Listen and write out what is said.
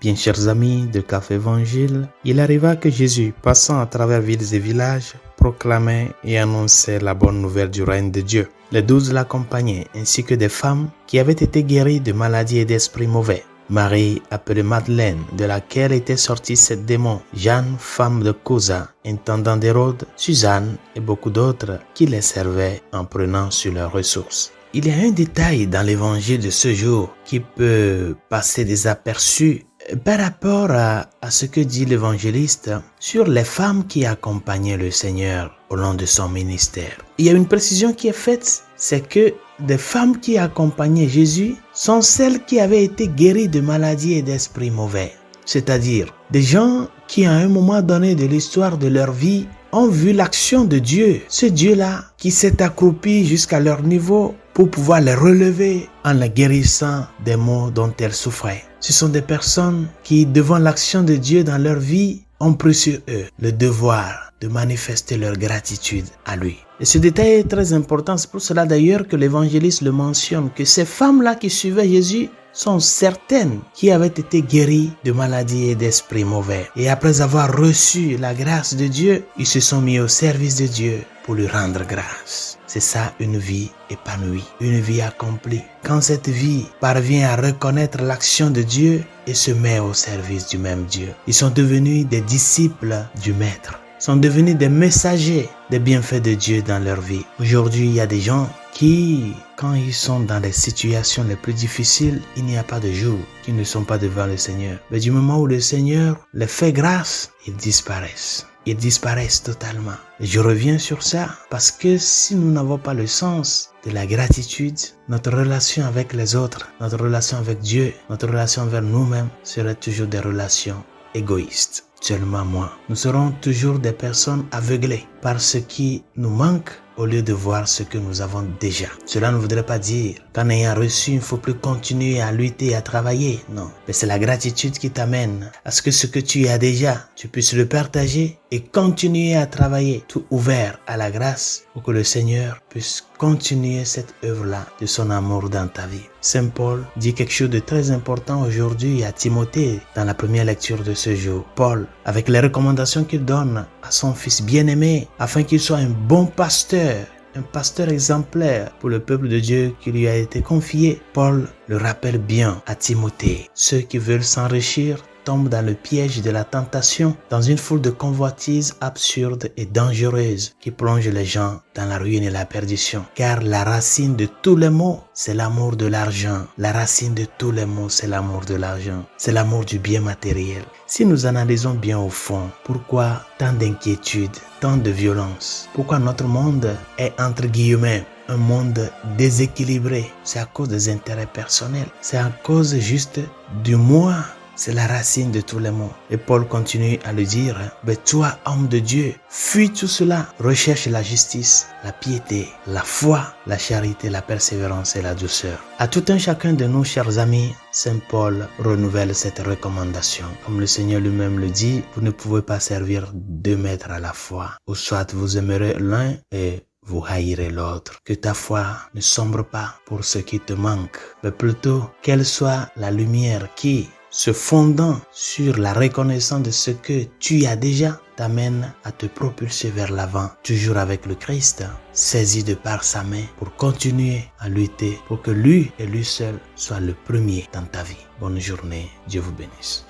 Bien chers amis de Café Évangile, il arriva que Jésus, passant à travers villes et villages, proclamait et annonçait la bonne nouvelle du règne de Dieu. Les 12 l'accompagnaient, ainsi que des femmes qui avaient été guéries de maladies et d'esprits mauvais. Marie, appelée Madeleine, de laquelle était sorti 7 démons, Jeanne, femme de Couza, intendant d'Hérode, Suzanne et beaucoup d'autres qui les servaient en prenant sur leurs ressources. Il y a un détail dans l'évangile de ce jour qui peut passer désaperçu par rapport à ce que dit l'évangéliste sur les femmes qui accompagnaient le Seigneur au long de son ministère. Il y a une précision qui est faite, c'est que des femmes qui accompagnaient Jésus sont celles qui avaient été guéries de maladies et d'esprits mauvais. C'est-à-dire des gens qui à un moment donné de l'histoire de leur vie ont vu l'action de Dieu. Ce Dieu-là qui s'est accroupi jusqu'à leur niveau pour pouvoir les relever en les guérissant des maux dont elles souffraient. Ce sont des personnes qui, devant l'action de Dieu dans leur vie, ont pris sur eux le devoir de manifester leur gratitude à lui. Et ce détail est très important, c'est pour cela d'ailleurs que l'évangéliste le mentionne, que ces femmes-là qui suivaient Jésus sont certaines qui avaient été guéries de maladies et d'esprits mauvais. Et après avoir reçu la grâce de Dieu, ils se sont mis au service de Dieu pour lui rendre grâce. C'est ça une vie épanouie, une vie accomplie. Quand cette vie parvient à reconnaître l'action de Dieu et se met au service du même Dieu. Ils sont devenus des disciples du Maître, sont devenus des messagers des bienfaits de Dieu dans leur vie. Aujourd'hui, il y a des gens qui, quand ils sont dans les situations les plus difficiles, il n'y a pas de jour qu'ils ne sont pas devant le Seigneur. Mais du moment où le Seigneur les fait grâce, ils disparaissent. Ils disparaissent totalement. Et je reviens sur ça parce que si nous n'avons pas le sens de la gratitude, notre relation avec les autres, notre relation avec Dieu, notre relation envers nous-mêmes serait toujours des relations égoïstes. Seulement moi. Nous serons toujours des personnes aveuglées par ce qui nous manque au lieu de voir ce que nous avons déjà. Cela ne voudrait pas dire qu'en ayant reçu, il ne faut plus continuer à lutter et à travailler. Non. Mais c'est la gratitude qui t'amène à ce que tu as déjà, tu puisses le partager et continuer à travailler, tout ouvert à la grâce pour que le Seigneur puisse continuer cette œuvre-là de son amour dans ta vie. Saint Paul dit quelque chose de très important aujourd'hui à Timothée dans la première lecture de ce jour. Paul, avec les recommandations qu'il donne à son fils bien-aimé, afin qu'il soit un bon pasteur, un pasteur exemplaire pour le peuple de Dieu qui lui a été confié. Paul le rappelle bien à Timothée. Ceux qui veulent s'enrichir tombent dans le piège de la tentation, dans une foule de convoitises absurdes et dangereuses qui plongent les gens dans la ruine et la perdition. Car la racine de tous les maux, c'est l'amour de l'argent. La racine de tous les maux, c'est l'amour de l'argent. C'est l'amour du bien matériel. Si nous analysons bien au fond, pourquoi tant d'inquiétude, tant de violence? Pourquoi notre monde est entre guillemets un monde déséquilibré? C'est à cause des intérêts personnels. C'est à cause juste du moi. C'est la racine de tous les maux. Et Paul continue à le dire, mais toi, homme de Dieu, fuis tout cela. Recherche la justice, la piété, la foi, la charité, la persévérance et la douceur. À tout un chacun de nous, chers amis, Saint Paul renouvelle cette recommandation. Comme le Seigneur lui-même le dit, vous ne pouvez pas servir 2 maîtres à la fois. Ou soit vous aimerez l'un et vous haïrez l'autre. Que ta foi ne sombre pas pour ce qui te manque, mais plutôt qu'elle soit la lumière qui, se fondant sur la reconnaissance de ce que tu as déjà, t'amène à te propulser vers l'avant, toujours avec le Christ, saisi de par sa main pour continuer à lutter pour que lui et lui seul soit le premier dans ta vie. Bonne journée, Dieu vous bénisse.